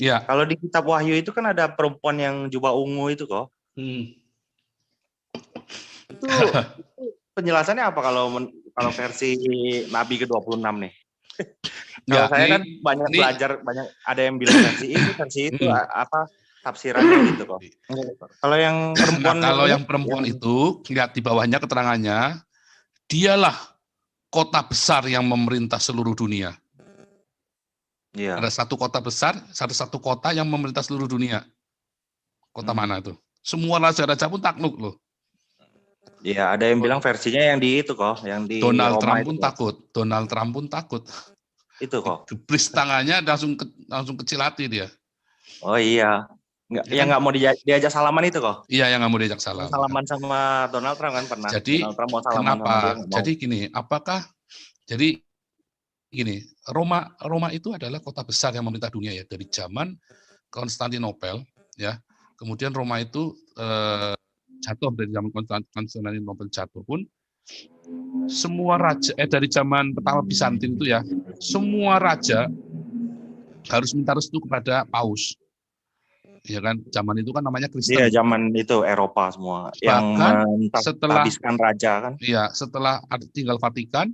Ya. Kalau di kitab Wahyu itu kan ada perempuan yang jubah ungu itu kok. Itu penjelasannya apa kalau versi Nabi ke-26 nih? Kalau Ya, saya kan banyak belajar, banyak ada yang bilang versi itu apa tafsirannya gitu kok. Kalau yang perempuan kalau ini, yang perempuan itu lihat di bawahnya keterangannya, dialah kota besar yang memerintah seluruh dunia. Iya. Ada satu kota besar, satu kota yang memerintah seluruh dunia. Kota mana itu? Semua raja-raja pun takluk loh. Iya, ada yang bilang versinya yang di itu kok, yang di Donald Roma Trump itu pun kok. takut. Donald Trump pun takut. Itu kok. Gebris tangannya langsung kecil hati dia. Oh iya. Ya Nggak mau diajak salaman itu kok. Iya, yang nggak mau diajak salaman. Salaman sama Donald Trump kan pernah. Jadi Donald Trump mau salaman kenapa? sama dia nggak mau. Jadi gini, gini, Roma itu adalah kota besar yang memerintah dunia ya, dari zaman Konstantinopel ya. Kemudian Roma itu jatuh dari zaman Konstantinopel jatuh pun semua raja dari zaman pertama Bizantin itu ya, semua raja harus minta restu kepada paus. Ya kan, zaman itu kan namanya Kristen. Iya, zaman itu Eropa semua yang menghabiskan raja kan. Iya, setelah tinggal Vatikan,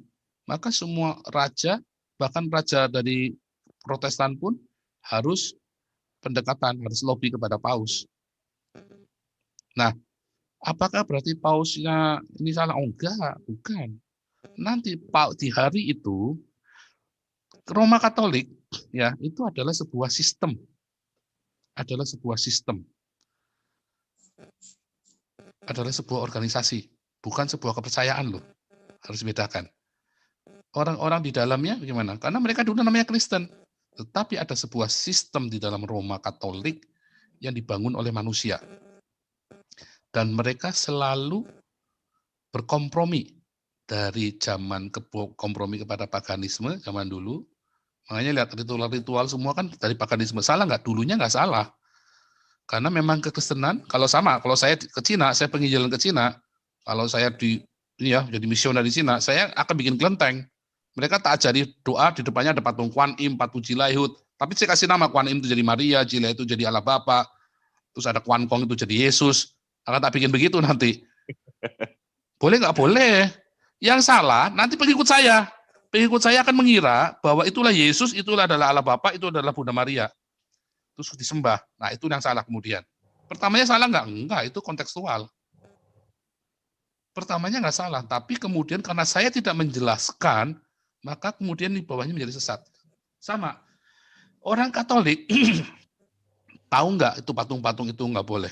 maka semua raja, bahkan raja dari Protestan pun harus pendekatan, harus lobby kepada paus. Nah, apakah berarti pausnya ini salah? Oh, enggak, bukan. Nanti di hari itu Roma Katolik ya, itu adalah sebuah sistem. Adalah sebuah sistem. Adalah sebuah organisasi, bukan sebuah kepercayaan loh. Harus bedakan. Orang-orang di dalamnya bagaimana? Karena mereka dulu namanya Kristen. Tetapi ada sebuah sistem di dalam Roma Katolik yang dibangun oleh manusia. Dan mereka selalu berkompromi dari zaman kompromi kepada paganisme zaman dulu. Makanya lihat ritual-ritual semua kan dari paganisme. Salah nggak? Dulunya nggak salah. Karena memang kekristenan, kalau saya ke Cina, saya pengen jalan ke Cina, kalau saya jadi misioner di Cina, saya akan bikin kelenteng. Mereka tak ajari doa, di depannya ada patung Kuan Im, patung Jilaihu. Tapi saya kasih nama Kuan Im itu jadi Maria, Jilaihu itu jadi Allah Bapa, terus ada Kuan Kong itu jadi Yesus. Akan tak bikin begitu nanti. Boleh nggak? Boleh. Yang salah, nanti pengikut saya. Pengikut saya akan mengira bahwa itulah Yesus, itulah adalah Allah Bapa, itu adalah Bunda Maria. Terus disembah. Nah, itu yang salah kemudian. Pertamanya salah nggak? Enggak, itu kontekstual. Pertamanya nggak salah, tapi kemudian karena saya tidak menjelaskan, maka kemudian di bawahnya menjadi sesat. Sama, orang Katolik tahu nggak itu patung-patung itu nggak boleh,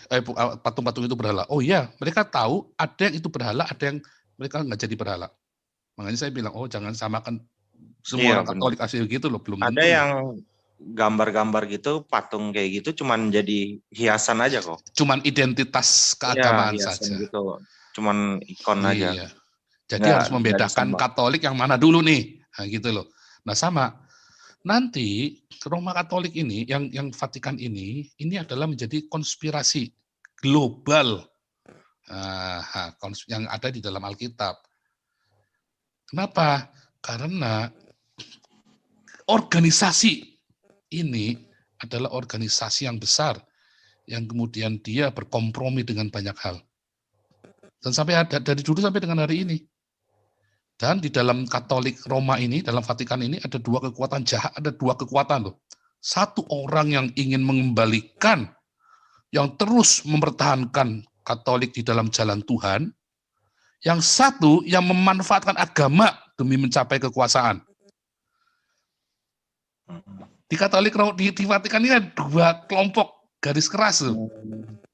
patung-patung itu berhala. Oh iya, mereka tahu ada yang itu berhala, ada yang mereka nggak jadi berhala. Makanya saya bilang, oh jangan samakan semua orang Katolik asli gitu loh, belum tentu. Ada yang gambar-gambar gitu, patung kayak gitu, cuman jadi hiasan aja kok. Cuman identitas keagamaan saja. Gitu. Cuman ikon aja. Iya. Jadi harus membedakan Katolik yang mana dulu nih, nah, gitu loh. Nah sama, nanti Roma Katolik ini, yang Vatikan ini adalah menjadi konspirasi global yang ada di dalam Alkitab. Kenapa? Karena organisasi ini adalah organisasi yang besar, yang kemudian dia berkompromi dengan banyak hal. Dan sampai dari dulu sampai dengan hari ini. Dan di dalam Katolik Roma ini, dalam Vatikan ini ada dua kekuatan jahat, ada dua kekuatan loh. Satu orang yang ingin mengembalikan, yang terus mempertahankan Katolik di dalam jalan Tuhan. Yang satu yang memanfaatkan agama demi mencapai kekuasaan. Di Katolik di Vatikan ini ada dua kelompok garis keras loh.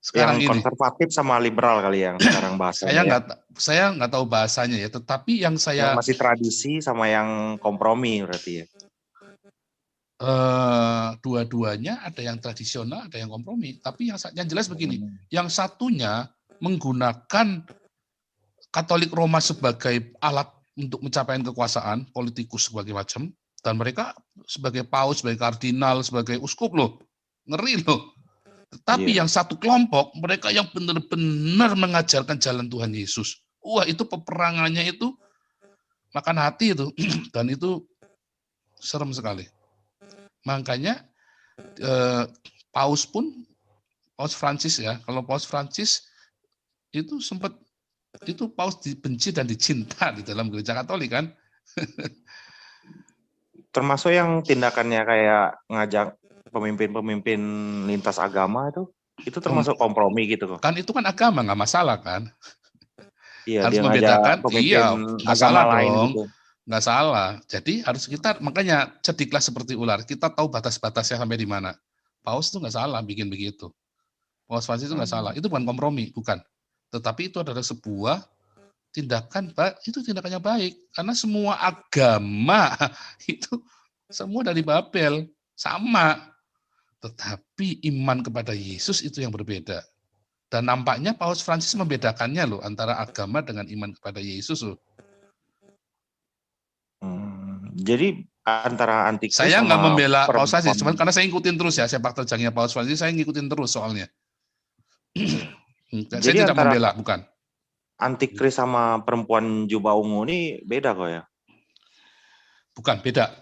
Sekarang yang konservatif sama liberal kali yang sekarang bahasanya. Saya nggak tahu bahasanya ya, tetapi yang saya masih tradisi sama yang kompromi berarti ya. Dua-duanya ada yang tradisional, ada yang kompromi. Tapi yang jelas begini, yang satunya menggunakan Katolik Roma sebagai alat untuk mencapai kekuasaan, politikus sebagai macam, dan mereka sebagai paus, sebagai kardinal, sebagai uskup loh, ngeri loh. Tetapi yang satu kelompok, mereka yang benar-benar mengajarkan jalan Tuhan Yesus. Wah, itu peperangannya itu makan hati itu. Dan itu serem sekali. Makanya Paus Francis ya, kalau Paus Francis itu sempat itu Paus dibenci dan dicinta di dalam gereja Katolik kan. Termasuk yang tindakannya kayak ngajak pemimpin-pemimpin lintas agama itu termasuk kompromi gitu kok. Kan itu kan agama, nggak masalah kan. Iya, Harus dia ngajak membedakan, pemimpin iya nggak agama salah lain dong, gitu. nggak salah. Jadi harus kita, makanya cerdiklah seperti ular, kita tahu batas-batasnya sampai di mana. Paus itu nggak salah bikin begitu. Paus Francis itu nggak salah, itu bukan kompromi, bukan. Tetapi itu adalah sebuah tindakan, itu tindakannya baik. Karena semua agama itu semua dari Babel, sama. Tetapi iman kepada Yesus itu yang berbeda. Dan nampaknya Paus Francis membedakannya loh, antara agama dengan iman kepada Yesus loh. Jadi antara antikris saya nggak sama membela Paus Francis, cuman karena saya ngikutin terus ya sepak terjangnya Paus Francis, saya ngikutin terus soalnya. Saya Jadi tidak antara membela, bukan. Antikris sama perempuan jubah ungu ini beda kok ya? Bukan, beda.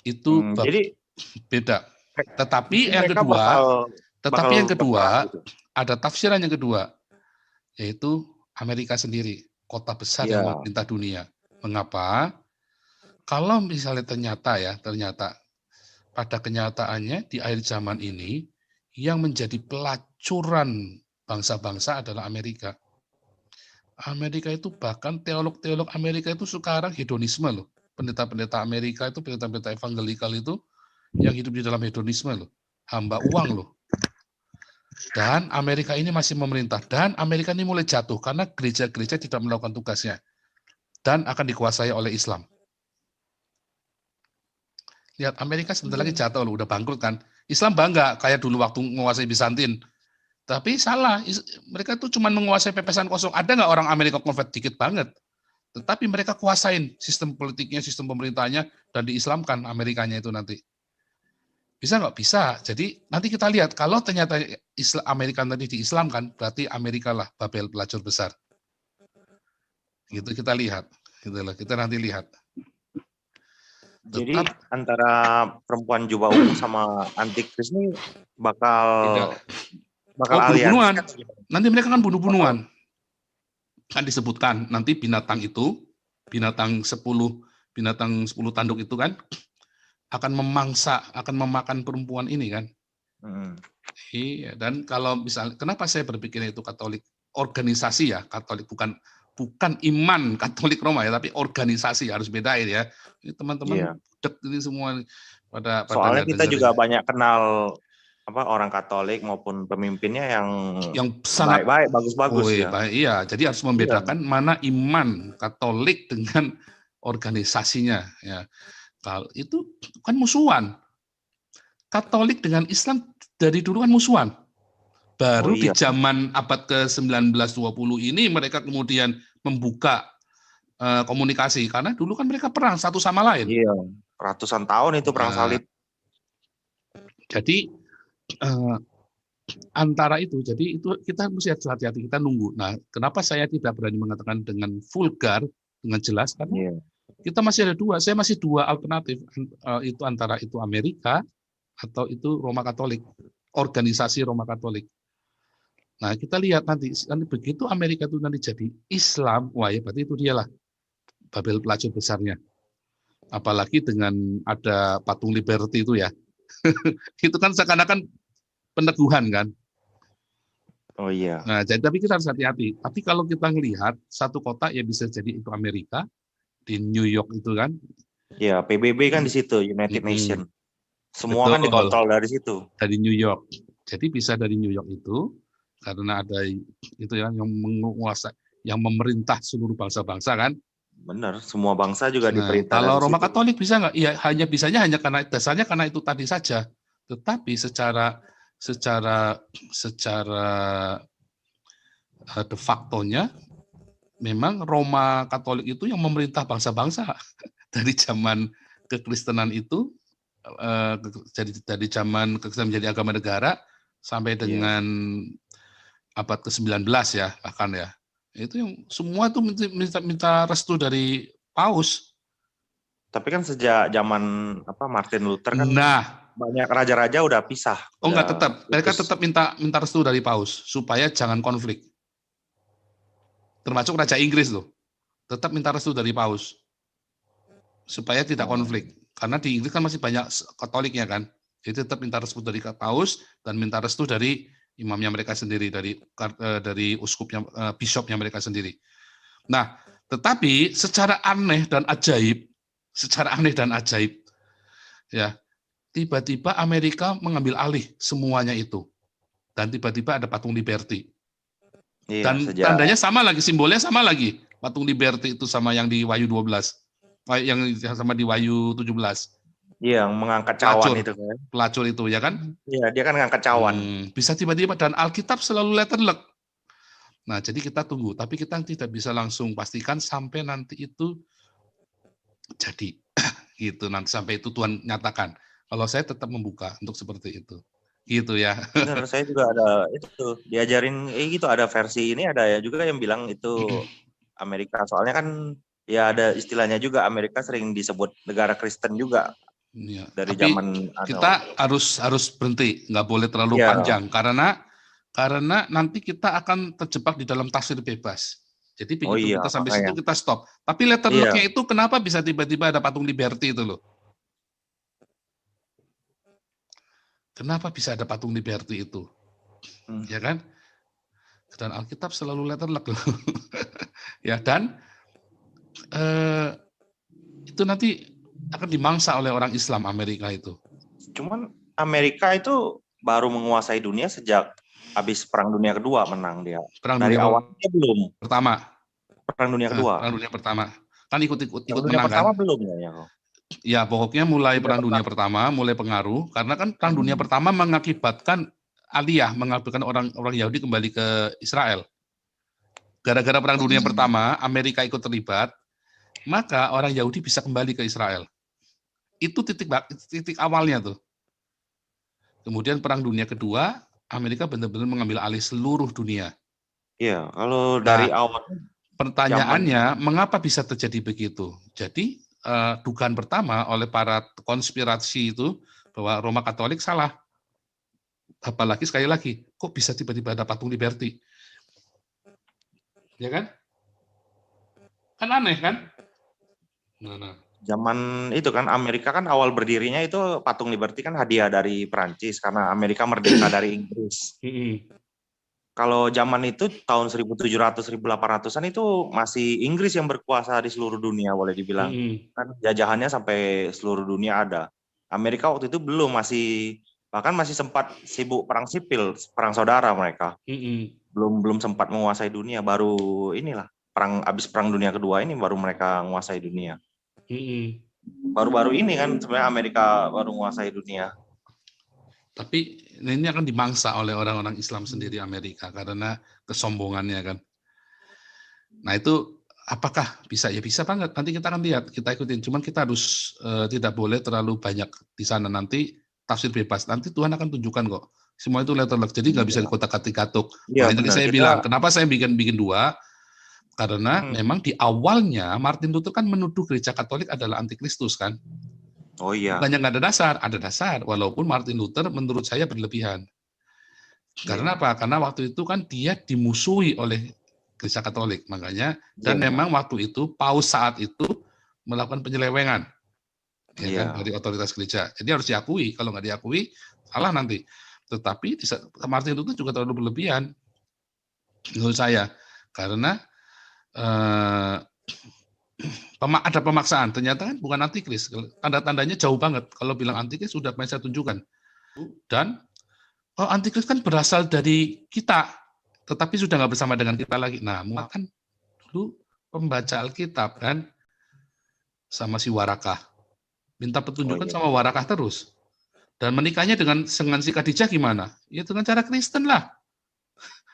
Itu jadi beda. Tetapi yang mereka kedua, gitu. Ada tafsiran yang kedua, yaitu Amerika sendiri, kota besar yang memerintah dunia. Mengapa? Kalau misalnya ternyata pada kenyataannya di akhir zaman ini yang menjadi pelacuran bangsa-bangsa adalah Amerika. Amerika itu bahkan teolog-teolog Amerika itu sekarang hedonisme loh. Pendeta-pendeta Amerika itu, pendeta-pendeta evangelikal itu yang hidup di dalam hedonisme loh. Hamba uang loh. Dan Amerika ini masih memerintah. Dan Amerika ini mulai jatuh karena gereja-gereja tidak melakukan tugasnya. Dan akan dikuasai oleh Islam. Lihat, Amerika sebentar lagi jatuh loh, udah bangkrut kan. Islam bangga kayak dulu waktu menguasai Bizantin. Tapi salah, mereka tuh cuma menguasai pepesan kosong. Ada nggak orang Amerika konvert? Dikit banget. Tetapi mereka kuasain sistem politiknya, sistem pemerintahnya, dan diislamkan Amerikanya itu nanti. Bisa nggak? Bisa. Jadi nanti kita lihat, kalau ternyata Amerika tadi diislamkan, berarti Amerika lah Babel pelacur besar. Gitu kita lihat. Gitulah, kita nanti lihat. Jadi antara perempuan jubah ungu sama antikris ini bakal bunuh-bunuhan. Nanti mereka kan bunuh-bunuhan. Kan disebutkan nanti binatang 10 tanduk itu kan akan memakan perempuan ini kan. Iya, dan kalau misalnya, kenapa saya berpikir itu Katolik organisasi ya, Katolik bukan iman Katolik Roma ya, tapi organisasi, harus bedain ya. Ini teman-teman ini semua pada soalnya kita juga banyak kenal orang Katolik maupun pemimpinnya yang sangat baik-baik, bagus-bagus ya. Iya, jadi harus membedakan mana iman Katolik dengan organisasinya ya. Kalau itu kan musuhan. Katolik dengan Islam dari dulu kan musuhan. Baru di zaman abad ke-19-20 ini mereka kemudian membuka komunikasi, karena dulu kan mereka perang satu sama lain. Iya, ratusan tahun itu perang salib. Jadi antara itu, jadi itu kita mesti hati-hati, kita nunggu. Nah, kenapa saya tidak berani mengatakan dengan vulgar, dengan jelas, karena kita masih ada dua, saya masih dua alternatif, itu antara itu Amerika atau itu Roma Katolik, organisasi Roma Katolik. Nah, kita lihat nanti begitu Amerika itu nanti jadi Islam, wah ya berarti itu dialah Babel pelacur besarnya. Apalagi dengan ada patung Liberty itu ya. Itu kan seakan-akan peneguhan kan. Oh iya. Nah, jadi tapi kita harus hati-hati. Tapi kalau kita melihat satu kota ya bisa jadi itu Amerika, di New York itu kan. Ya, PBB kan di situ, United Nation. Semua kan dikontrol dari situ. Dari New York. Jadi bisa dari New York itu, karena ada itu yang menguasai, yang memerintah seluruh bangsa-bangsa kan. Benar, semua bangsa juga diperintah. Kalau Roma Katolik bisa nggak? Iya, hanya karena dasarnya karena itu tadi saja. Tetapi secara de facto-nya memang Roma Katolik itu yang memerintah bangsa-bangsa dari zaman kekristenan itu, dari zaman kekristenan menjadi agama negara sampai dengan abad ke-19 ya, bahkan ya. Itu yang semua tuh minta restu dari Paus. Tapi kan sejak zaman Martin Luther kan. Nah, banyak raja-raja udah pisah. Oh enggak, Udah tetap. Mereka putus. tetap minta restu dari paus supaya jangan konflik. Termasuk Raja Inggris loh. Tetap minta restu dari paus supaya tidak Oh, konflik. Karena di Inggris kan masih banyak Katoliknya kan. Jadi tetap minta restu dari paus dan minta restu dari imamnya mereka sendiri, dari uskupnya, bishopnya mereka sendiri. Nah, tetapi secara aneh dan ajaib, ya, tiba-tiba Amerika mengambil alih semuanya itu. Dan tiba-tiba ada patung Liberty. iya, Dan sejak tandanya sama lagi, simbolnya sama lagi. Patung Liberty itu sama yang di Wahyu 12. Yang sama di Wahyu 17. yang mengangkat cawan Pelacur. itu kan. Pelacur itu, ya kan? Iya, dia kan ngangkat cawan. Bisa tiba-tiba, dan Alkitab selalu letterlek. Nah, jadi kita tunggu. Tapi kita tidak bisa langsung pastikan sampai nanti itu jadi. Gitu, nanti sampai itu Tuhan nyatakan. Kalau saya tetap membuka untuk seperti itu. Gitu ya. Benar, saya juga ada itu diajarin gitu, ada versi ini, ada ya juga yang bilang itu Amerika. Soalnya kan ya ada istilahnya juga, Amerika sering disebut negara Kristen juga Ya, dari tapi zaman kita harus berhenti, nggak boleh terlalu ya, panjang karena nanti kita akan terjebak di dalam tafsir bebas. Jadi oh begitu iya kita sampai makanya. situ kita stop. Tapi letterlock-nya Iya, itu kenapa bisa tiba-tiba ada patung Liberty itu loh? Kenapa bisa ada patung Liberty itu? Ya kan? Dan Alkitab selalu letterlock loh. Ya, dan itu nanti akan dimangsa oleh orang Islam Amerika itu. cuman Amerika itu baru menguasai dunia sejak habis Perang Dunia Kedua menang dia. Perang Dari Dunia awalnya belum. Pertama. Perang Dunia Kedua. Perang Dunia Pertama. Kan ikut Perang Dunia menang kan? Pertama belum ya. Ya, pokoknya mulai Dunia Perang Dunia Pertama, mulai pengaruh, karena kan Perang Dunia Pertama mengakibatkan mengakibatkan orang Yahudi kembali ke Israel. Gara-gara Perang Dunia Pertama, Amerika ikut terlibat, maka orang Yahudi bisa kembali ke Israel. Itu titik awalnya tuh. Kemudian Perang Dunia Kedua, Amerika benar-benar mengambil alih seluruh dunia. Iya, kalau dari awal pertanyaannya, mengapa bisa terjadi begitu? Jadi, dugaan pertama oleh para konspirasi itu bahwa Roma Katolik salah. Apalagi sekali lagi, kok bisa tiba-tiba ada patung Liberty? Ya kan? Kan aneh kan? Nah. Zaman itu kan Amerika kan awal berdirinya itu patung Liberty kan hadiah dari Perancis karena Amerika merdeka dari Inggris. Kalau zaman itu tahun 1700 1800-an itu masih Inggris yang berkuasa di seluruh dunia boleh dibilang. Kan jajahannya sampai seluruh dunia ada. Amerika waktu itu belum, bahkan masih sempat sibuk perang sipil, perang saudara mereka. Belum sempat menguasai dunia, baru inilah habis Perang Dunia Kedua ini baru mereka menguasai dunia. Baru-baru ini kan sebenarnya Amerika baru menguasai dunia. Tapi ini akan dimangsa oleh orang-orang Islam sendiri Amerika karena kesombongannya kan. Nah itu apakah bisa? Ya bisa banget. Nanti kita akan lihat, kita ikutin. Cuman kita harus tidak boleh terlalu banyak di sana, nanti tafsir bebas. Nanti Tuhan akan tunjukkan kok. Semua itu letterlock. Jadi nggak bisa dikotak-katik-katuk. Ya, Makanya tadi saya bilang, kenapa saya bikin dua? Karena memang di awalnya Martin Luther kan menuduh gereja Katolik adalah antikristus kan. Oh iya. Bukannya nggak ada dasar. Walaupun Martin Luther menurut saya berlebihan. Karena apa? Karena waktu itu kan dia dimusuhi oleh gereja Katolik, makanya dan memang waktu itu Paus saat itu melakukan penyelewengan, ya kan, dari otoritas gereja. Jadi harus diakui. Kalau nggak diakui salah nanti. Tetapi Martin Luther juga terlalu berlebihan menurut saya, karena ada pemaksaan. Ternyata kan bukan antikris. Tanda-tandanya jauh banget. Kalau bilang antikris sudah saya tunjukkan. Dan antikris kan berasal dari kita, tetapi sudah nggak bersama dengan kita lagi. Nah, kan dulu pembaca Alkitab kan sama si Warakah. Minta petunjukan sama Warakah terus. Dan menikahnya dengan si Khadijah gimana? Ya dengan cara Kristen lah.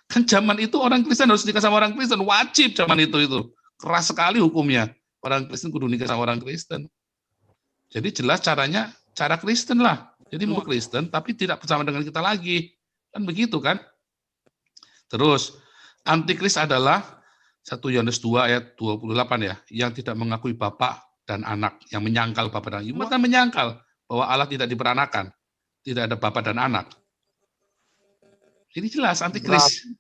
Kan zaman itu orang Kristen harus nikah sama orang Kristen. Wajib zaman itu. Keras sekali hukumnya. Orang Kristen kudu nikah sama orang Kristen. Jadi jelas caranya, cara Kristen lah. Jadi mau Kristen, tapi tidak bersama dengan kita lagi. Kan begitu kan? Terus, antikris adalah 1 Yohanes 2 ayat 28 ya, yang tidak mengakui Bapa dan Anak, yang menyangkal Bapa dan Ibu, kan menyangkal bahwa Allah tidak diperanakan. tidak ada bapak dan anak. Ini jelas antikris.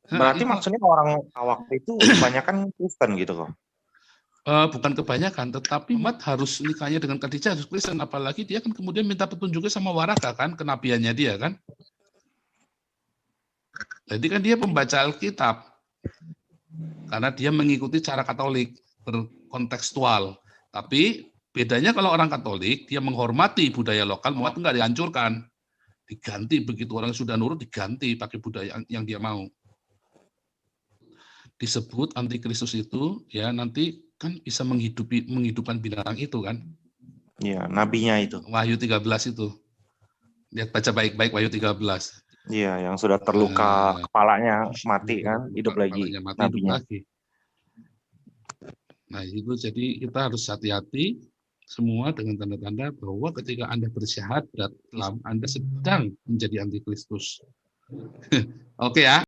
Berarti maksudnya orang waktu itu kebanyakan Kristen gitu kok? Bukan kebanyakan, tetapi Mat harus nikahnya dengan Khadijah harus Kristen, apalagi dia kan kemudian minta petunjuknya sama Waraka kan, kenabiannya dia kan. Jadi kan dia pembaca Alkitab, karena dia mengikuti cara Katolik berkontekstual. Tapi bedanya kalau orang Katolik, dia menghormati budaya lokal, Muat enggak dihancurkan. Diganti, begitu orang sudah nurut, diganti pakai budaya yang dia mau. Disebut antikristus itu, ya nanti kan bisa menghidupkan binatang itu kan. Iya, nabinya itu. Wahyu 13 itu. Lihat baca baik-baik Wahyu 13. Iya, yang sudah terluka kepalanya mati kan, hidup lagi. Mati, hidup lagi. Nah itu jadi kita harus hati-hati semua dengan tanda-tanda bahwa ketika Anda bersyahadat, Anda sedang menjadi antikristus. Oke ya.